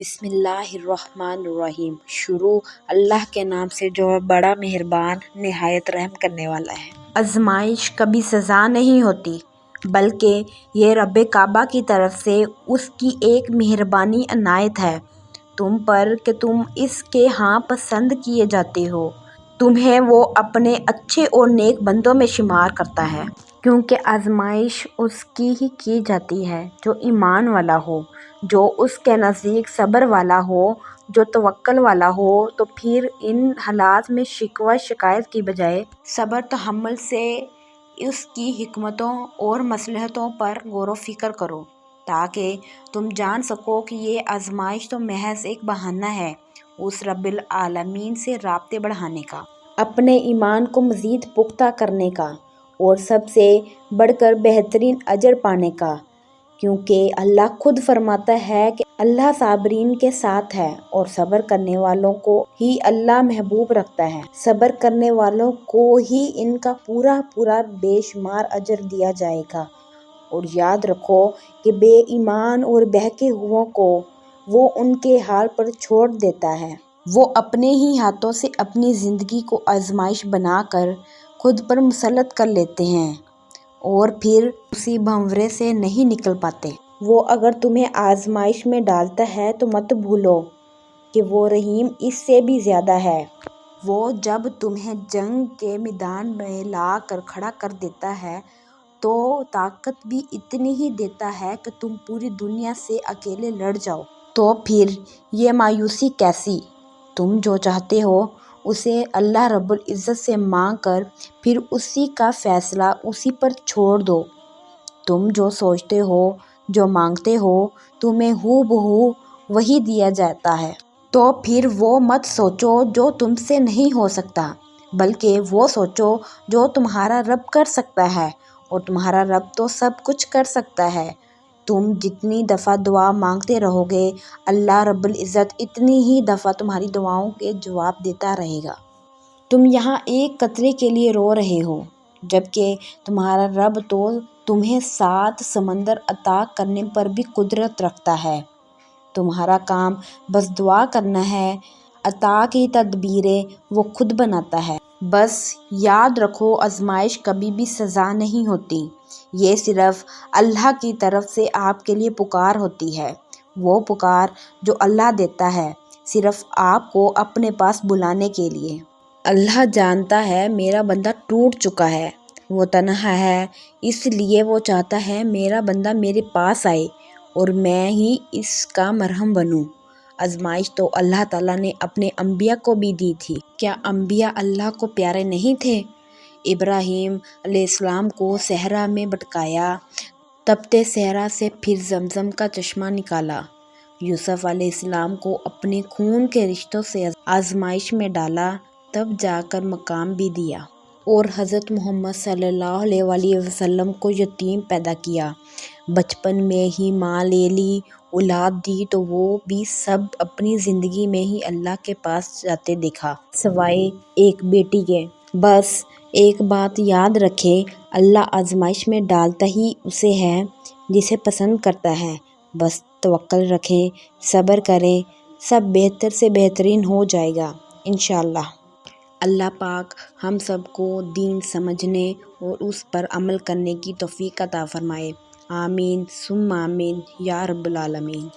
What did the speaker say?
بسم اللہ الرحمن الرحیم۔ شروع اللہ کے نام سے جو بڑا مہربان نہایت رحم کرنے والا ہے۔ آزمائش کبھی سزا نہیں ہوتی بلکہ یہ رب کعبہ کی طرف سے اس کی ایک مہربانی عنایت ہے تم پر کہ تم اس کے ہاں پسند کیے جاتے ہو۔ تمہیں وہ اپنے اچھے اور نیک بندوں میں شمار کرتا ہے، کیونکہ آزمائش اس کی جاتی ہے جو ایمان والا ہو، جو اس کے نزدیک صبر والا ہو، جو توکل والا ہو۔ تو پھر ان حالات میں شکوہ شکایت کی بجائے صبر تحمل سے اس کی حکمتوں اور مصلحتوں پر غور و فکر کرو، تاکہ تم جان سکو کہ یہ آزمائش تو محض ایک بہانہ ہے اس رب العالمین سے رابطے بڑھانے کا، اپنے ایمان کو مزید پختہ کرنے کا اور سب سے بڑھ کر بہترین اجر پانے کا، کیونکہ اللہ خود فرماتا ہے کہ اللہ صابرین کے ساتھ ہے اور صبر کرنے والوں کو ہی اللہ محبوب رکھتا ہے۔ صبر کرنے والوں کو ہی ان کا پورا بے شمار اجر دیا جائے گا، اور یاد رکھو کہ بے ایمان اور بہکے ہوئوں کو وہ ان کے حال پر چھوڑ دیتا ہے۔ وہ اپنے ہی ہاتھوں سے اپنی زندگی کو آزمائش بنا کر خود پر مسلط کر لیتے ہیں اور پھر اسی بھنورے سے نہیں نکل پاتے۔ وہ اگر تمہیں آزمائش میں ڈالتا ہے تو مت بھولو کہ وہ رحیم اس سے بھی زیادہ ہے۔ وہ جب تمہیں جنگ کے میدان میں لا کر کھڑا کر دیتا ہے تو طاقت بھی اتنی ہی دیتا ہے کہ تم پوری دنیا سے اکیلے لڑ جاؤ۔ تو پھر یہ مایوسی کیسی؟ تم جو چاہتے ہو اسے اللہ رب العزت سے مانگ کر پھر اسی کا فیصلہ اسی پر چھوڑ دو۔ تم جو سوچتے ہو، جو مانگتے ہو، تمہیں ہو بہو وہی دیا جاتا ہے۔ تو پھر وہ مت سوچو جو تم سے نہیں ہو سکتا، بلکہ وہ سوچو جو تمہارا رب کر سکتا ہے، اور تمہارا رب تو سب کچھ کر سکتا ہے۔ تم جتنی دفعہ دعا مانگتے رہو گے اللہ رب العزت اتنی ہی دفعہ تمہاری دعاؤں کے جواب دیتا رہے گا۔ تم یہاں ایک قطرے کے لیے رو رہے ہو، جبکہ تمہارا رب تو تمہیں 7 سمندر عطا کرنے پر بھی قدرت رکھتا ہے۔ تمہارا کام بس دعا کرنا ہے، عطا کی تدبیریں وہ خود بناتا ہے۔ بس یاد رکھو آزمائش کبھی بھی سزا نہیں ہوتی، یہ صرف اللہ کی طرف سے آپ کے لیے پکار ہوتی ہے، وہ پکار جو اللہ دیتا ہے صرف آپ کو اپنے پاس بلانے کے لیے۔ اللہ جانتا ہے میرا بندہ ٹوٹ چکا ہے، وہ تنہا ہے، اس لیے وہ چاہتا ہے میرا بندہ میرے پاس آئے اور میں ہی اس کا مرہم بنوں۔ آزمائش تو اللہ تعالیٰ نے اپنے انبیاء کو بھی دی تھی۔ کیا انبیاء اللہ کو پیارے نہیں تھے؟ ابراہیم علیہ السلام کو صحرا میں بھٹکایا، تپتے صحرا سے پھر زمزم کا چشمہ نکالا۔ یوسف علیہ السلام کو اپنے خون کے رشتوں سے آزمائش میں ڈالا، تب جا کر مقام بھی دیا۔ اور حضرت محمد صلی اللہ علیہ وسلم کو یتیم پیدا کیا، بچپن میں ہی ماں لے لی، اولاد دی تو وہ بھی سب اپنی زندگی میں ہی اللہ کے پاس جاتے دیکھا، سوائے ایک بیٹی کے۔ بس ایک بات یاد رکھے، اللہ آزمائش میں ڈالتا ہی اسے ہے جسے پسند کرتا ہے۔ بس توکل رکھیں، صبر کریں، سب بہتر سے بہترین ہو جائے گا انشاءاللہ۔ اللہ پاک ہم سب کو دین سمجھنے اور اس پر عمل کرنے کی توفیق عطا فرمائے۔ آمین ثم آمین یا رب العالمین۔